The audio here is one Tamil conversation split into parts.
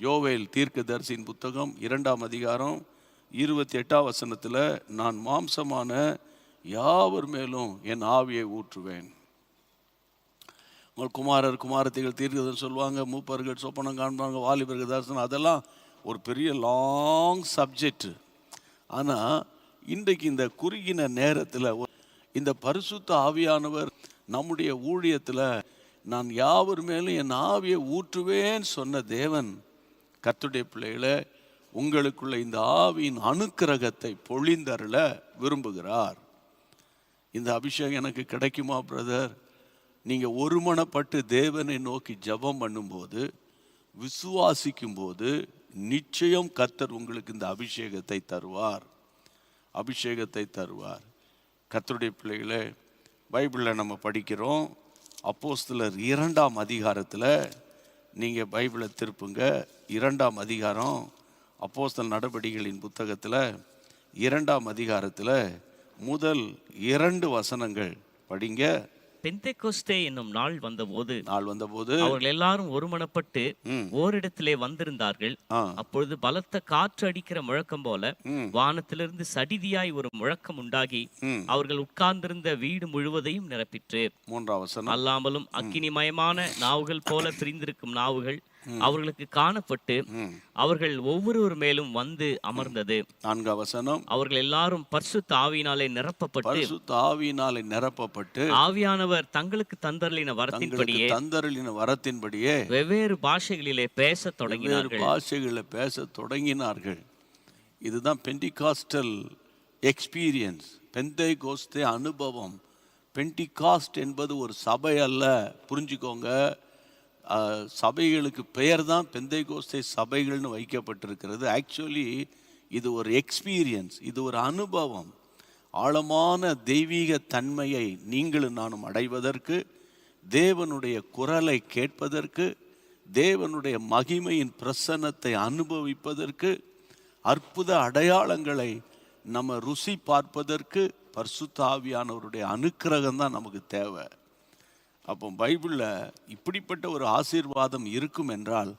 யோவேல் தீர்க்கதரிசியின் புத்தகம் 2ஆம் அதிகாரம் 28ஆம் வசனத்தில், நான் மாம்சமான யாவர் மேலும் என் ஆவியை ஊற்றுவேன். உங்கள் குமாரர் குமாரத்திகள் தீர்க்கதரிசனம் சொல்லுவாங்க, மூப்பர்கள் சொப்பனம் காண்பாங்க, வாலிபர்கள் தரிசனம், அதெல்லாம் ஒரு பெரிய லாங் சப்ஜெக்ட். ஆனால் இன்றைக்கு இந்த குறுகின நேரத்தில் இந்த பரிசுத்த ஆவியானவர் நம்முடைய ஊழியத்தில் நான் யாவர் மேலும் என் ஆவியை ஊற்றுவேன் சொன்ன தேவன் கர்த்தருடைய பிள்ளைகளை உங்களுக்குள்ள இந்த ஆவியின் அனுக்கிரகத்தை பொழிந்தருள விரும்புகிறார். இந்த அபிஷேகம் எனக்கு கிடைக்குமா பிரதர்? நீங்கள் ஒருமனப்பட்டு தேவனை நோக்கி ஜெபம் பண்ணும்போது, விசுவாசிக்கும் போது நிச்சயம் கர்த்தர் உங்களுக்கு இந்த அபிஷேகத்தை தருவார். அபிஷேகத்தை தருவார். கர்த்தருடைய பிள்ளைகளே, பைபிளில் நம்ம படிக்கிறோம், அப்போஸ்தலர் 2ஆம் அதிகாரத்தில் நீங்கள் பைபிளை திருப்புங்க. 2ஆம் அதிகாரம் அப்போஸ்தலர் நடபடிகளின் புத்தகத்தில் 2ஆம் அதிகாரத்தில் முதல் 2 வசனங்கள் படிங்க. பெந்தெக்கோஸ்தே என்னும் நாள் வந்தபோது அவர்கள் எல்லாரும் ஒருமனப்பட்டு ஓரிடத்திலே வந்திருந்தார்கள். அப்பொழுது பலத்த காற்று அடிக்கிற முழக்கம் போல வானத்திலிருந்து சடிதியாய் ஒரு முழக்கம் உண்டாகி அவர்கள் உட்கார்ந்திருந்த வீடு முழுவதையும் நிரப்பிற்று. 3ஆம் வசனம், அல்லாமலும் அக்கினிமயமான நாவுகள் போல பிரிந்திருக்கும் நாவுகள் அவர்களுக்கு காணப்பட்டு அவர்கள் ஒவ்வொருவர் மேலும் வந்து அமர்ந்தது. 4ஆம் வசனம், அவர்கள் எல்லாரும் பரிசுத்த ஆவியினாலே நிரப்பப்பட்டு ஆவியானவர் தங்களுக்கு தந்தருளின வரத்தின்படியே வெவ்வேறு பாஷைகளிலே பேச தொடங்கினார்கள். இதுதான் பெண்டிகாஸ்டல் எக்ஸ்பீரியன்ஸ், பெந்தேகோஸ்தே அனுபவம். பெண்டிகாஸ்ட் என்பது ஒரு சபை அல்ல, புரிஞ்சுக்கோங்க. சபைகளுக்கு பெயர் தான் பெந்தேகோஸ்தே சபைகள்னு வைக்கப்பட்டிருக்கிறது. ஆக்சுவலி இது ஒரு எக்ஸ்பீரியன்ஸ், இது ஒரு அனுபவம். ஆழமான தெய்வீக தன்மையை நீங்களும் நானும் அடைவதற்கு, தேவனுடைய குரலை கேட்பதற்கு, தேவனுடைய மகிமையின் பிரசன்னத்தை அனுபவிப்பதற்கு, அற்புத அடையாளங்களை நம்ம ருசி பார்ப்பதற்கு பரிசுத்த ஆவியானவருடைய அனுக்கிரகம் தான் நமக்கு தேவை. அப்போ பைபிளில் இப்படிப்பட்ட ஒரு ஆசீர்வாதம் இருக்கும் என்றால்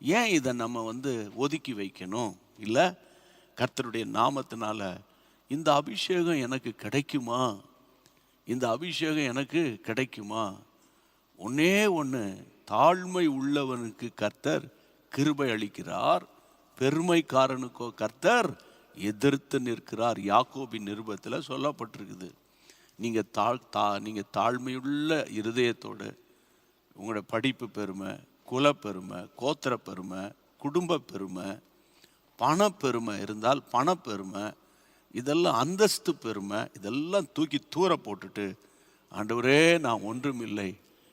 ஏன் இதை நம்ம ஒதுக்கி வைக்கணும்? இல்லை, கர்த்தருடைய நாமத்தினால இந்த அபிஷேகம் எனக்கு கிடைக்குமா? இந்த அபிஷேகம் எனக்கு கிடைக்குமா? ஒன்னே ஒன்று, தாழ்மை உள்ளவனுக்கு கர்த்தர் கிருபை அளிக்கிறார், பெருமைக்காரனுக்கோ கர்த்தர் எதிர்த்து நிற்கிறார். யாக்கோபின் நிருபத்தில் சொல்லப்பட்டிருக்குது. நீங்கள் தாழ்மையுள்ள இருதயத்தோடு உங்களோட படிப்பு பெருமை, குலப்பெருமை, கோத்திர பெருமை, குடும்ப பெருமை, பணப்பெருமை இருந்தால் பணப்பெருமை, இதெல்லாம் அந்தஸ்து பெருமை, இதெல்லாம் தூக்கி தூர போட்டுட்டு, ஆண்டவரே நான் ஒன்றுமில்லை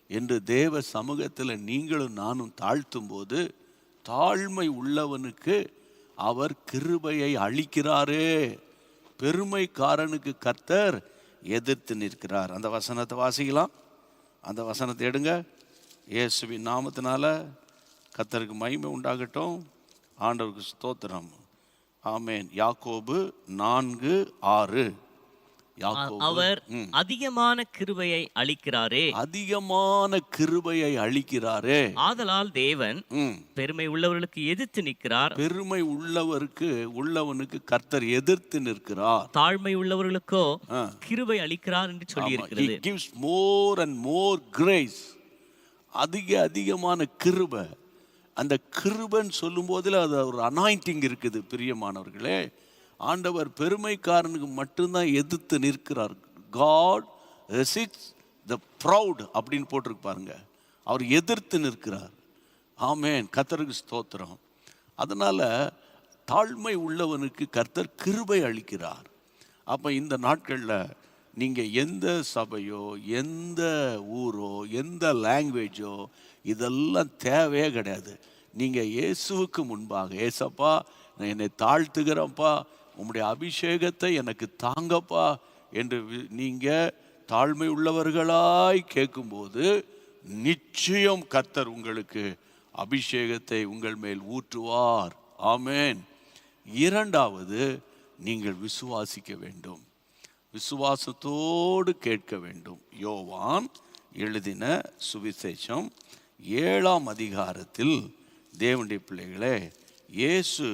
என்று தேவ சமூகத்தில் நீங்களும் நானும் தாழ்த்தும் போது, தாழ்மை உள்ளவனுக்கு அவர் கிருபையை அளிக்கிறாரே, பெருமைக்காரனுக்கு கர்த்தர் எதிர்த்து நிற்கிறார். அந்த வசனத்தை வாசிக்கலாம். அந்த வசனத்தை எடுங்க. இயேசுவின் நாமத்தினால கர்த்தருக்கு மகிமை உண்டாகட்டும். ஆண்டவருக்கு ஸ்தோத்திரம். ஆமென். யாக்கோபு 4:6. அவர் அதிகமான கிருபையை அளிக்கிறாரே, ஆதலால் தேவன் பெருமை உள்ளவர்களுக்கு எதிர்த்து நிற்கிறார். பெருமை உள்ளவனுக்கு கர்த்தர் எதிர்த்து நிற்கிறார். தாழ்மை உள்ளவர்களுக்கோ கிருபை அளிக்கிறார் என்று சொல்லி இருக்கிறது. He gives more and more grace. அதிகமான கிருபை. அந்த கிருபைன்னு சொல்லும் போதில் அது ஒரு அனாயிண்டிங் இருக்குது. பிரியமானவர்களே, ஆண்டவர் பெருமைக்காரனுக்கு மட்டும்தான் எதிர்த்து நிற்கிறார். God resists the proud அப்படின்னு போட்டிருக்கு பாருங்க. அவர் எதிர்த்து நிற்கிறார். ஆமென். கர்த்தருக்கு ஸ்தோத்திரம். அதனால தாழ்மை உள்ளவனுக்கு கர்த்தர் கிருபை அளிக்கிறார். அப்போ இந்த நாட்களில் நீங்கள் எந்த சபையோ, எந்த ஊரோ, எந்த லாங்குவேஜோ, இதெல்லாம் தேவையே கிடையாது. நீங்கள் இயேசுவுக்கு முன்பாக, ஏசப்பா நான் என்னை தாழ்த்துகிறேன்ப்பா, உம்முடைய அபிஷேகத்தை எனக்கு தாங்கப்பா என்று நீங்கள் தாழ்மை உள்ளவர்களாய் கேட்கும்போது நிச்சயம் கர்த்தர் உங்களுக்கு அபிஷேகத்தை உங்கள் மேல் ஊற்றுவார். ஆமென். 2வது, நீங்கள் விசுவாசிக்க வேண்டும், விசுவாசத்தோடு கேட்க வேண்டும். யோவான் எழுதின சுவிசேஷம் 7ஆம் அதிகாரத்தில் தேவனுடைய பிள்ளைகளே, இயேசு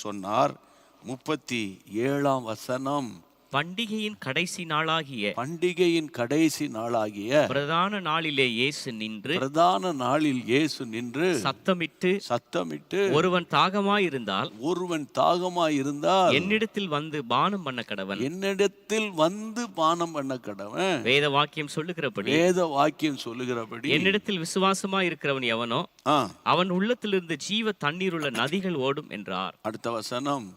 சொன்னார் 37ஆம் வசனம், பண்டிகையின் கடைசி நாளாகிய பண்டிகையின் கடைசி நாளாகிய பிரதான நாளிலே இயேசு நின்று பிரதான நாளில் இயேசு நின்று சத்தமிட்டு ஒருவன் தாகமாயிருந்தால் என்னிடத்தில் வந்து பானம் பண்ண கடவன். என்னிடத்தில் வந்து பானம் பண்ண கடவன். வேத வாக்கியம் சொல்லுகிறபடி என்னிடத்தில் விசுவாசமாய் இருக்கிறவன் எவனோ அவன் உள்ளத்திலிருந்து ஜீவ தண்ணீர் உள்ள நதிகள் ஓடும் என்றார். அடுத்த வசனம்,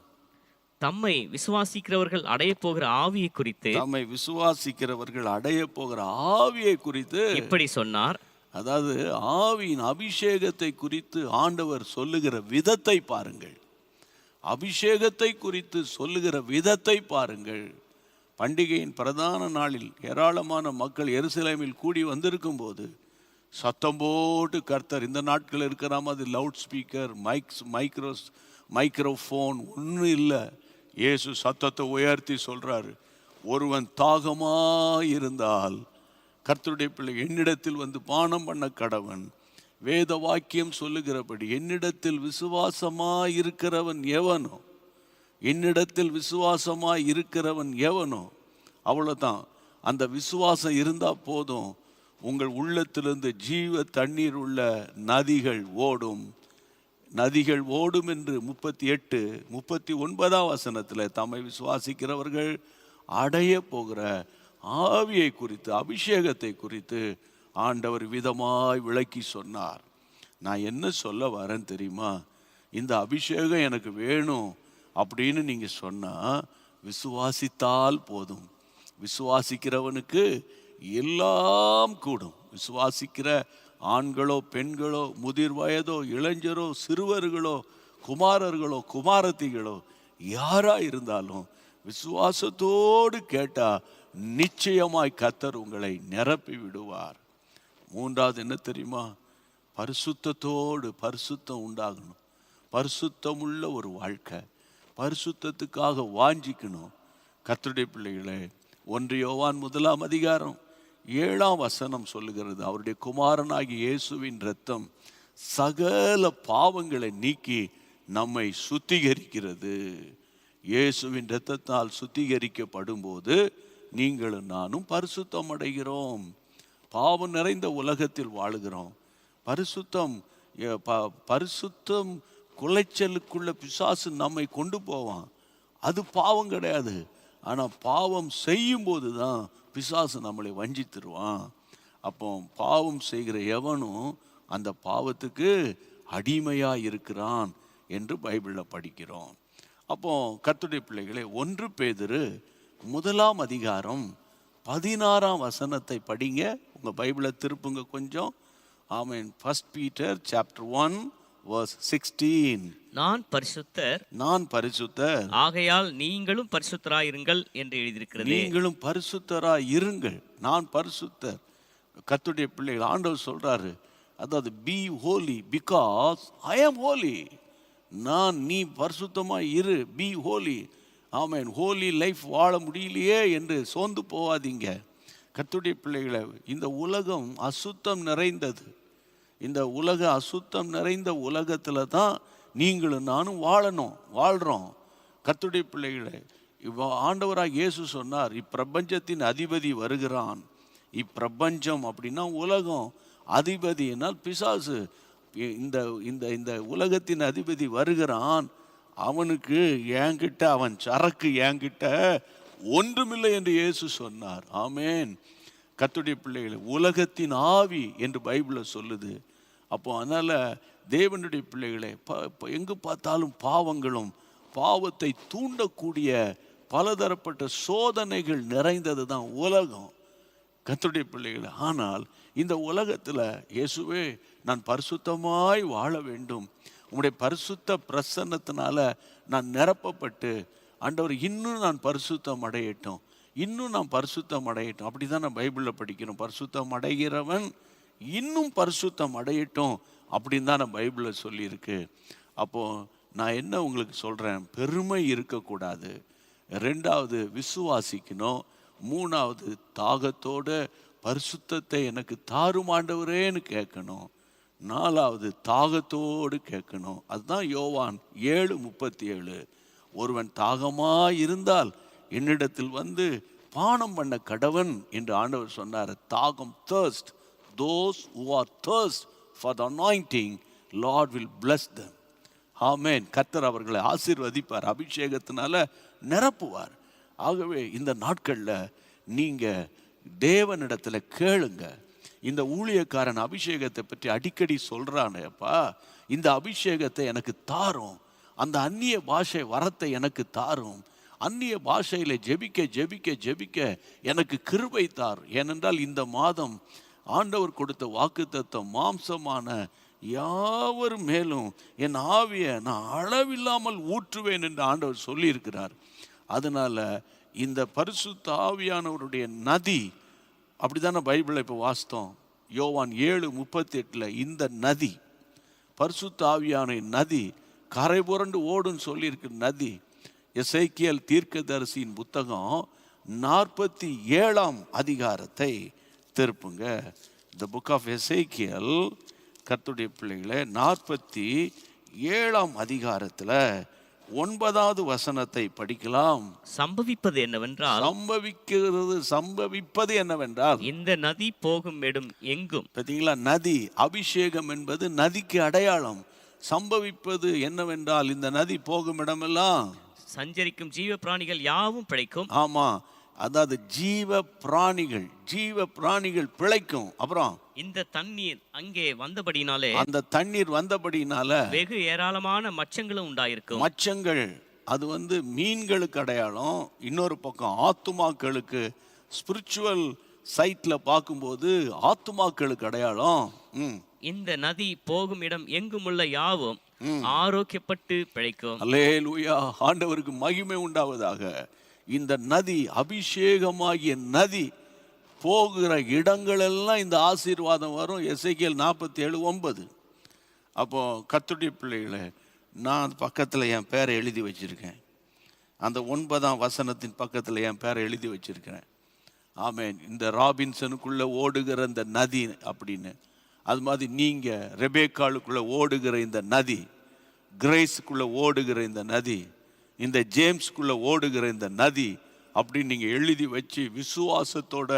தம்மை விசுவாசிக்கிறவர்கள் அடைய போகிற ஆவியை குறித்து இப்படி சொன்னார். அதாவது ஆவியின் அபிஷேகத்தை குறித்து ஆண்டவர் சொல்லுகிற விதத்தை பாருங்கள். அபிஷேகத்தை குறித்து சொல்லுகிற விதத்தை பாருங்கள். பண்டிகையின் பிரதான நாளில் ஏராளமான மக்கள் எருசலேமில் கூடி வந்திருக்கும் போது சத்தம் போட்டு கர்த்தர், இந்த நாட்கள் இருக்கிற மாதிரி லவுட் ஸ்பீக்கர், மைக்ரோஃபோன் ஒன்றும் இல்லை. இயேசு சத்தத்தை உயர்த்தி சொல்றாரு, ஒருவன் தாகமாயிருந்தால் கர்த்தருடைய பிள்ளை என்னிடத்தில் வந்து பானம் பண்ண கடவன். வேத வாக்கியம் சொல்லுகிறபடி என்னிடத்தில் விசுவாசமாயிருக்கிறவன் எவனோ, அவ்வளோதான். அந்த விசுவாசம் இருந்தால் போதும், உங்கள் உள்ளத்திலிருந்து ஜீவ தண்ணீர் உள்ள நதிகள் ஓடும் என்று 38-39 வசனத்தில் தம்மை விசுவாசிக்கிறவர்கள் அடைய போகிற ஆவியை குறித்து, அபிஷேகத்தை குறித்து ஆண்டவர் விதமாய் விளக்கி சொன்னார். நான் என்ன சொல்ல வரேன் தெரியுமா? இந்த அபிஷேகம் எனக்கு வேணும் அப்படின்னு நீங்கள் சொன்னால் விசுவாசித்தால் போதும். விசுவாசிக்கிறவனுக்கு எல்லாம் கூடும். விசுவாசிக்கிற ஆண்களோ பெண்களோ முதிர் வயதோ இளைஞரோ சிறுவர்களோ குமாரர்களோ குமாரத்திகளோ யாரா இருந்தாலும் விசுவாசத்தோடு கேட்டா நிச்சயமாய் கர்த்தர் உங்களை நிரப்பி விடுவார். மூன்றாவது என்ன தெரியுமா? பரிசுத்தம் உண்டாகணும். பரிசுத்தமுள்ள ஒரு வாழ்க்கை, பரிசுத்தத்துக்காக வாஞ்சிக்கணும். கர்த்தருடைய பிள்ளைகளே, 1 யோவான் 1ஆம் அதிகாரம் 7ஆம் வசனம் சொல்லுகிறது, அவருடைய குமாரனாகிய இயேசுவின் இரத்தம் சகல பாவங்களை நீக்கி நம்மை சுத்திகரிக்கிறது. இயேசுவின் இரத்தத்தால் சுத்திகரிக்கப்படும் போது நீங்களும் நானும் பரிசுத்தம் அடைகிறோம். பாவம் நிறைந்த உலகத்தில் வாழுகிறோம். பரிசுத்தம் குலைச்சலுக்குள்ள பிசாசு நம்மை கொண்டு போவான். அது பாவம் கிடையாது. ஆனால் பாவம் செய்யும் போது தான் பிசாசு நம்மளை வஞ்சித்துருவான். அப்போ பாவம் செய்கிற எவனும் அந்த பாவத்துக்கு அடிமையாக இருக்கிறான் என்று பைபிளில் படிக்கிறோம். அப்போ கர்த்தருடைய பிள்ளைகளே, 1 பேதுரு 1ஆம் அதிகாரம் 16ஆம் வசனத்தை படிங்க. உங்கள் பைபிளை திருப்புங்க கொஞ்சம். ஆமென். 1 Peter chapter 1 verse 16. நான் பரிசுத்தர் ஆகையால் நீங்களும் பரிசுத்தராயிருங்கள் என்று எழுதியிருக்கிறது. நீங்களும் பரிசுத்தராயிருங்கள். நான் பரிசுத்தர். கர்த்தருடைய பிள்ளைகள், ஆண்டவர் சொல்றாரு, அதாவது be holy because I am holy. நீ பரிசுத்தமாய் இரு, be holy. Amen. Holi life வாழ முடியலையே என்று சோர்ந்து போவாதீங்க. கர்த்தருடைய பிள்ளைகளை, இந்த உலகம் அசுத்தம் நிறைந்தது. இந்த அசுத்தம் நிறைந்த உலகத்தில் தான் நீங்களும் நானும் வாழ்கிறோம். கர்த்தருடைய பிள்ளைகளை, ஆண்டவராக இயேசு சொன்னார், இப்பிரபஞ்சத்தின் அதிபதி வருகிறான். இப்பிரபஞ்சம் அப்படின்னா உலகம், அதிபதினால் பிசாசு. இந்த உலகத்தின் அதிபதி வருகிறான். அவனுக்கு என்கிட்ட, அவன் சரக்கு என்கிட்ட ஒன்றுமில்லை என்று இயேசு சொன்னார். ஆமேன். கர்த்தருடைய பிள்ளைகளை, உலகத்தின் ஆவி என்று பைபிளில் சொல்லுது. அப்போ அதனால் தேவனுடைய பிள்ளைகளை, எங்கு பார்த்தாலும் பாவங்களும் பாவத்தை தூண்டக்கூடிய பலதரப்பட்ட சோதனைகள் நிறைந்தது தான் உலகம். கர்த்தருடைய பிள்ளைகளை, ஆனால் இந்த உலகத்தில் இயேசுவே, நான் பரிசுத்தமாய் வாழ வேண்டும், உம்முடைய பரிசுத்த பிரசன்னத்தினால நான் நிரப்பப்பட்டு, ஆண்டவர் இன்னும் நான் பரிசுத்தம் அடையட்டும், அப்படி தான் நான் பைபிளில் படிக்கிறோம். பரிசுத்தம் அடைகிறவன் இன்னும் பரிசுத்தம் அடையட்டும் அப்படின்னு தான் நான் பைபிளில் சொல்லியிருக்கு. அப்போது நான் என்ன உங்களுக்கு சொல்கிறேன், பெருமை இருக்கக்கூடாது. 2வது விசுவாசிக்கணும். 3வது தாகத்தோட பரிசுத்தத்தை எனக்கு தாரும் ஆண்டவரேன்னு கேட்கணும். நாலாவது தாகத்தோடு கேட்கணும். அதுதான் யோவான் 7:37. ஒருவன் தாகமாய் இருந்தால் என்னிடத்தில் வந்து பானம் பண்ண கடவன் என்று ஆண்டவர் சொன்னார். தாகம், thirst, those who are thirst for the anointing, Lord will bless them. ஆமென். கர்த்தர் அவர்களை ஆசீர்வதிப்பார், அபிஷேகத்தினால நிரப்புவார். ஆகவே இந்த நாட்களில் நீங்கள் தேவனிடத்தில் கேளுங்க. இந்த ஊழியக்காரன் அபிஷேகத்தை பற்றி அடிக்கடி சொல்கிறானேப்பா, இந்த அபிஷேகத்தை எனக்கு தாரும், அந்த அந்நிய பாஷை வரத்தை எனக்கு தாரும், அந்நிய பாஷையில் ஜெபிக்க ஜெபிக்க ஜெபிக்க எனக்கு கிருபை தார். ஏனென்றால் இந்த மாதம் ஆண்டவர் கொடுத்த வாக்குத்தத்தம், மாம்சமான யாவர் மேலும் என் ஆவியை நான் அளவில்லாமல் ஊற்றுவேன் என்று ஆண்டவர் சொல்லியிருக்கிறார். அதனால இந்த பரிசுத்த ஆவியானவருடைய நதி, அப்படிதானே பைபிளை இப்போ வாசித்தோம். யோவான் 7:38 இந்த நதி, பரிசுத்த ஆவியான நதி கரை புரண்டு ஓடுன்னு சொல்லியிருக்கு நதி. எசேக்கியேல் தீர்க்கதரிசியின் புத்தகம் 47ஆம் அதிகாரத்தை திருப்புங்க. த புக் ஆஃப் எசேக்கியேல், கர்த்தருடைய பிள்ளைகளே, 47ஆம் அதிகாரத்தில் 9வது வசனத்தை படிக்கலாம். சம்பவிப்பது என்னவென்றால் இந்த நதி போகும் இடம் எங்கும். பார்த்தீங்களா, நதி, அபிஷேகம் என்பது நதிக்கு அடையாளம். சம்பவிப்பது என்னவென்றால் இந்த நதி போகும் இடமெல்லாம் சஞ்சரிக்கும் ஜீவ பிராணிகள் யாவும் பிழைக்கும். ஆமா, அதாவது ஜீவ பிராணிகள் பிழைக்கும். அப்புறம் இந்த தண்ணீர் அங்கே வந்தபடினாலே, அந்த தண்ணீர் வந்தபடினால வெகு ஏராளமான மச்சங்களும் உண்டாயிருக்கும். மச்சங்கள் அது வந்து மீன்களுக்கு அடையாளம். இன்னொரு பக்கம் ஆத்துமாக்களுக்கு, ஸ்பிரிச்சுவல் சைட்ல பார்க்கும்போது ஆத்துமாக்களுக்கு அடையாளம். இந்த நதி போகும் இடம் எங்குமுள்ள யாவும் ஆரோக்கியப்பட்டு பிழைக்கும். அல்லேலூயா, ஆண்டவருக்கு மகிமை உண்டாவதாக. இந்த நதி, அபிஷேகமாகிய நதி போகிற இடங்களெல்லாம் இந்த ஆசீர்வாதம் வரும். எசேக்கியேல் 47:9. அப்போ கர்த்தருடைய பிள்ளைகளே, நான் பக்கத்தில் என் பேரை எழுதி வச்சிருக்கேன். அந்த 9ஆம் வசனத்தின் பக்கத்தில் என் பேரை எழுதி வச்சிருக்கிறேன். ஆமென். இந்த ராபின்சனுக்குள்ள ஓடுகிற இந்த நதி அப்படின்னு, அது மாதிரி நீங்கள் ரெபேக்காளுக்குள்ள ஓடுகிற இந்த நதி, கிரேஸுக்குள்ள ஓடுகிற இந்த நதி, இந்த ஜேம்ஸ்குள்ள ஓடுகிற இந்த நதி அப்படின்னு நீங்கள் எழுதி வச்சு விசுவாசத்தோட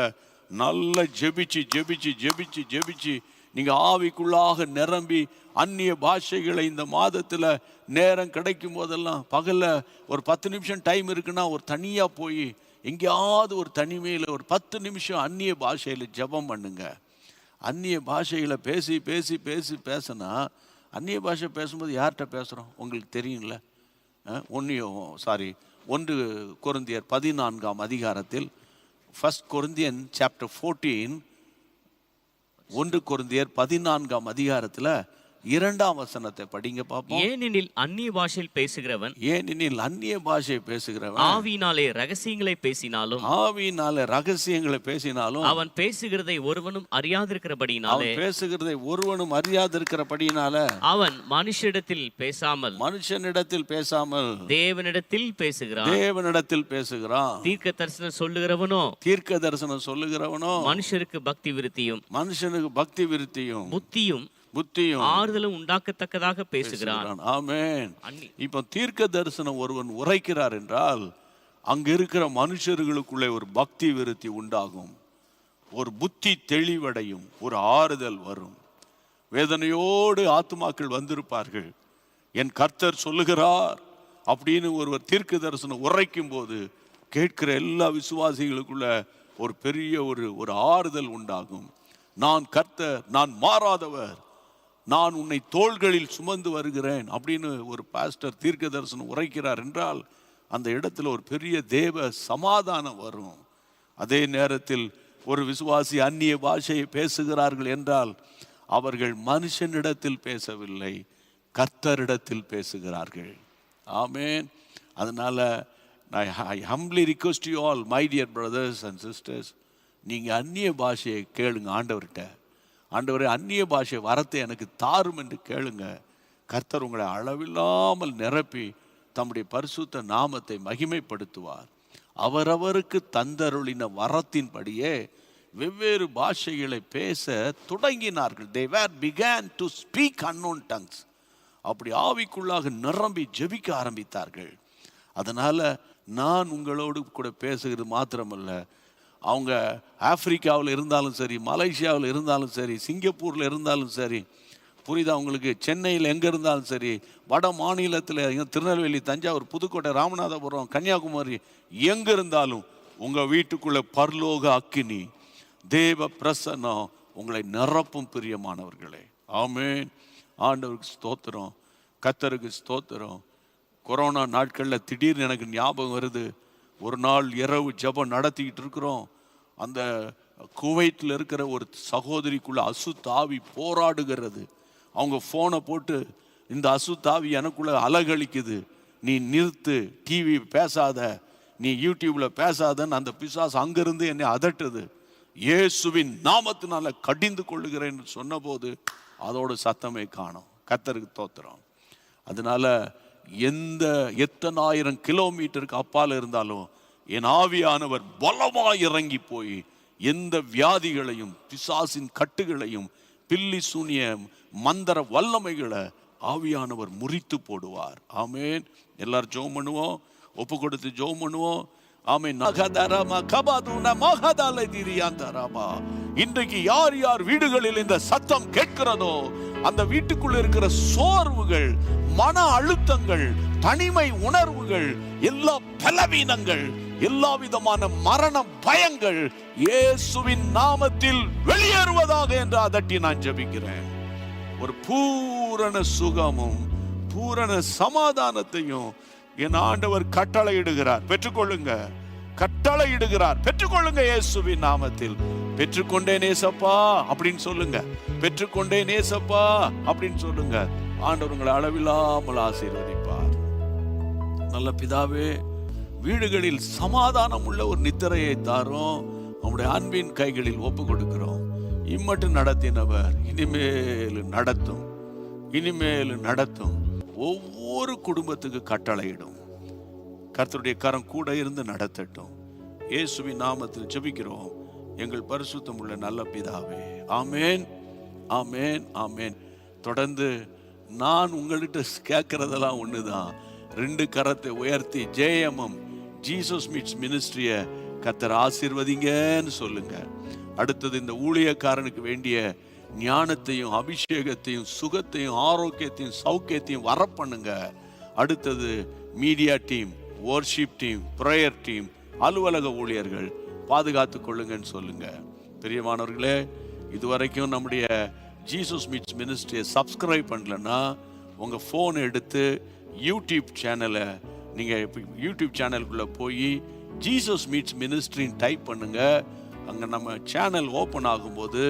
நல்லா ஜெபிச்சு ஜெபிச்சு ஜெபிச்சு ஜெபிச்சு நீங்கள் ஆவிக்குள்ளாக நிரம்பி அந்நிய பாஷைகளை இந்த மாதத்தில் நேரம் கிடைக்கும் போதெல்லாம், பகலில் ஒரு 10 நிமிஷம் டைம் இருக்குன்னா ஒரு தனியாக போய் எங்கேயாவது ஒரு தனிமையில் ஒரு 10 நிமிஷம் அந்நிய பாஷையில் ஜெபம் பண்ணுங்க. அந்நிய பாஷைகளை பேசி பேசி பேசி பேசினா, அந்நிய பாஷை பேசும்போது யார்கிட்ட பேசுகிறோம் உங்களுக்கு தெரியுங்கள? 1 கொரிந்தியர் 14ஆம் அதிகாரத்தில், 1 Corinthians chapter 14, 1 கொரிந்தியர் 14ஆம் அதிகாரத்தில் 2ஆம் வசனத்தை படிங்க பாப்போம். ஏனெனில் அந்நிய பாஷையில் பேசுகிறவன் ஆவியினாலே ரகசியங்களை பேசினாலும் அவன் பேசுகிறதை ஒருவனும் அறியாதிருக்கிறபடியினாலே அவன் மனுஷனிடத்தில் பேசாமல் தேவனிடத்தில் பேசுகிறான். தீர்க்க தரிசனம் சொல்லுகிறவனோ மனுஷருக்கு பக்தி விருத்தியும் புத்தியும் ஆறுதலும் உண்டாக்கத்தக்கதாக பேசுகிறான். ஆமென். இப்போ தீர்க்க தரிசனம் ஒருவன் உரைக்கிறார் என்றால் அங்க இருக்கிற மனுஷர்களுக்குள்ளே ஒரு பக்தி விருத்தி உண்டாகும், ஒரு புத்தி தெளிவடையும், ஒரு ஆறுதல் வரும். வேதனையோடு ஆத்துமாக்கள் வந்திருப்பார்கள். என் கர்த்தர் சொல்லுகிறார் அப்படின்னு ஒருவர் தீர்க்க தரிசனம் உரைக்கும் போது கேட்கிற எல்லா விசுவாசிகளுக்குள்ள ஒரு பெரிய ஒரு ஆறுதல் உண்டாகும். நான் கர்த்தர், நான் மாறாதவர், நான் உன்னை தோள்களில் சுமந்து வருகிறேன் அப்படின்னு ஒரு பாஸ்டர் தீர்க்க தரிசனம் உரைக்கிறார் என்றால் அந்த இடத்துல ஒரு பெரிய தேவ சமாதானம் வரும். அதே நேரத்தில் ஒரு விசுவாசி அந்நிய பாஷையை பேசுகிறார்கள் என்றால் அவர்கள் மனுஷனிடத்தில் பேசவில்லை, கர்த்தரிடத்தில் பேசுகிறார்கள். ஆமென். அதனால I humbly request you all, my dear brothers and sisters, நீங்கள் அந்நிய பாஷையை கேளுங்க ஆண்டவர்கிட்ட. ஆண்டவரே, அந்நிய பாஷை வரத்தை எனக்கு தாரும் என்று கேளுங்க. கர்த்தர் உங்களை அளவில்லாமல் நிரப்பி தம்முடைய பரிசுத்த நாமத்தை மகிமைப்படுத்துவார். அவரவருக்கு தந்தருளின வரத்தின்படியே வெவ்வேறு பாஷைகளை பேச தொடங்கினார்கள். they were began to speak unknown tongues. அப்படி ஆவிக்குள்ளாக நிரம்பி ஜெபிக்க ஆரம்பித்தார்கள். அதனால நான் உங்களோடு கூட பேசுகிறது மாத்திரமல்ல, அவங்க ஆப்பிரிக்காவில் இருந்தாலும் சரி, மலேசியாவில் இருந்தாலும் சரி, சிங்கப்பூரில் இருந்தாலும் சரி, புரியுதா உங்களுக்கு, சென்னையில் எங்கே இருந்தாலும் சரி, வட மாநிலத்தில் திருநெல்வேலி, தஞ்சாவூர், புதுக்கோட்டை, ராமநாதபுரம், கன்னியாகுமரி, எங்கே இருந்தாலும் உங்கள் வீட்டுக்குள்ளே பரலோக அக்கினி, தேவ பிரசன்னம் உங்களை நிரப்பும் பிரியமானவர்களே. ஆமென். ஆண்டவருக்கு ஸ்தோத்திரம், கர்த்தருக்கு ஸ்தோத்திரம். கொரோனா நாட்களில் திடீர்னு எனக்கு ஞாபகம் வருது, ஒரு நாள் இரவு ஜெபம் நடத்திக்கிட்டு இருக்கிறோம். அந்த குவைத்தில் இருக்கிற ஒரு சகோதரிக்குள்ள அசுத்தாவி போராடுகிறது. அவங்க ஃபோனை போட்டு, இந்த அசுத்தாவி எனக்குள்ள அலகழிக்குது, நீ நிறுத்து, டிவி பேசாத, நீ யூடியூப்ல பேசாதன்னு அந்த பிசாசு அங்கிருந்து என்னை அதட்டுது. இயேசுவின் நாமத்தினால கடிந்து கொள்ளுகிறேன் சொன்னபோது அதோட சத்தமே காணோம். கர்த்தருக்கு ஸ்தோத்திரம். அதனால எத்தனாயிரம் கிலோமீட்டருக்கு அப்பால் இருந்தாலும் என் ஆவியானவர் பலமாய் இறங்கி போய் எந்த வியாதிகளையும், பிசாசின் கட்டுகளையும், பில்லி சூனிய மந்திர வல்லமைகளை ஆவியானவர் முறித்து போடுவார். ஆமென். எல்லாரும் ஜெபம் பண்ணுவோம், ஒப்பு கொடுத்து ஜெபம் பண்ணுவோம். ஆமென். இன்றைக்கு யார் யார் வீடுகளில் இந்த சத்தம் கேட்கிறதோ அந்த வீட்டுக்குள்ள இருக்கிற சோர்வுகள், மன அழுத்தங்கள், தனிமை உணர்வுகள், எல்லா பலவீனங்கள், எல்லா விதமான மரண பயங்கள் இயேசுவின் நாமத்தில் வெளியேறுவதாக என்று அதட்டி நான் ஜெபிக்கிறேன். ஒரு பூரண சுகமும் பூரண சமாதானத்தையும் என் ஆண்டவர் கட்டளையிடுகிறார். பெற்றுக்கொள்ளுங்க, கட்டளையிடுகிறார். பெற்றுக்கொள்ளுங்க இயேசுவின் நாமத்தில். பெற்றுக்கொண்டேன் ஏசப்பா அப்படின்னு சொல்லுங்க. பெற்றுக்கொண்டேன் ஏசப்பா அப்படின்னு சொல்லுங்க. ஆண்டவர் உங்களை அளவில்லாமல் ஆசீர்வதிப்பார். நல்ல பிதாவே, வீடுகளில் சமாதானம் உள்ள ஒரு நித்திரையை தாரும். நம்முடைய அன்பின் கைகளில் ஒப்பு கொடுக்கிறோம். இம்மட்டும் நடத்தினவர் இனிமேல் நடத்தும், இனிமேல் நடத்தும். ஒவ்வொரு குடும்பத்துக்கு கட்டளையிடும். கர்த்தருடைய கரம் கூட இருந்து நடத்தட்டும். இயேசுவின் நாமத்தில் ஜெபிக்கிறோம் எங்கள் பரிசுத்தம் உள்ள நல்ல பிதாவே. ஆமேன், ஆமேன், ஆமேன். தொடர்ந்து நான் உங்கள்கிட்ட கேட்கறதெல்லாம் ஒண்ணுதான். 2 கரத்தை உயர்த்தி ஜேஎம்எம் ஜீசஸ் மீட்ஸ் மினிஸ்ட்ரியை கர்த்தர் ஆசீர்வதிங்கன்னு சொல்லுங்க. அடுத்தது இந்த ஊழியக்காரனுக்கு வேண்டிய ஞானத்தையும், அபிஷேகத்தையும், சுகத்தையும், ஆரோக்கியத்தையும், சௌக்கியத்தையும் வரப்பண்ணுங்க. அடுத்தது media team, worship team, prayer team, அலுவலக ஊழியர்கள் பாதுகாத்து கொள்ளுங்கன்னு சொல்லுங்க. பிரியமானவர்களே, இதுவரைக்கும் நம்முடைய ஜீசஸ் மீட்ஸ் மினிஸ்ட்ரியை சப்ஸ்கிரைப் பண்ணலன்னா உங்க ஃபோன் எடுத்து யூடியூப் சேனலை, நீங்க யூடியூப் சேனலுக்குள்ள போய் ஜீசஸ் மீட்ஸ் மினிஸ்ட்ரின்னு டைப் பண்ணுங்க. அங்கே நம்ம சேனல் ஓப்பன் ஆகும்போது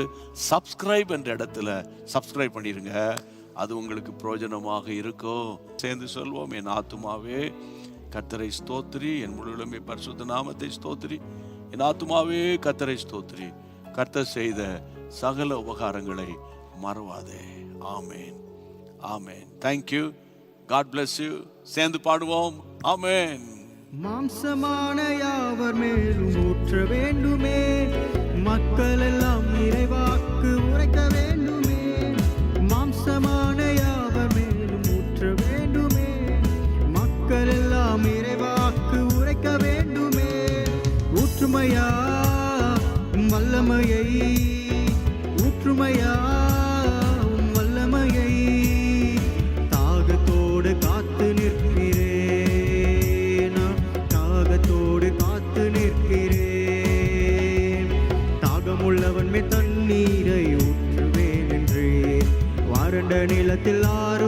சப்ஸ்கிரைப் என்ற இடத்துல சப்ஸ்கிரைப் பண்ணிடுங்க. அது உங்களுக்கு பிரயோஜனமாக இருக்கும். சேர்ந்து சொல்வோம். என் ஆத்துமாவே கர்த்தரை ஸ்தோத்திரி, என் முழுவதுமே பரிசுத்த நாமத்தை ஸ்தோத்திரி. என் ஆத்துமாவே கர்த்தரை ஸ்தோத்திரி, கர்த்தர் செய்த சகல உபகாரங்களை மறவாதே. ஆமேன், ஆமேன். தேங்க்யூ. God bless you. சேர்ந்து பாடுவோம். ஆமேன். மாம்சமான யாவர் மேலும் ஊற்ற வேண்டுமே, மக்கள் எல்லாம் இறைவாக்கு உரைக்க வேண்டுமே. மாம்சமான யாவர் மேலும் ஊற்ற வேண்டுமே, மக்கள் எல்லாம் இறைவாக்கு உரைக்க வேண்டுமே. ஊற்றுமையா வல்லமையை, ஊற்றுமையா வல்லமையை, தாகத்தோடு காத்து நிற்கிறேன், காத்து நிற்கிறேன். தாகமுள்ளவன் மே தண்ணீரை ஊற்றுவேன் என்றே, வறண்ட நிலத்தில் ஆறு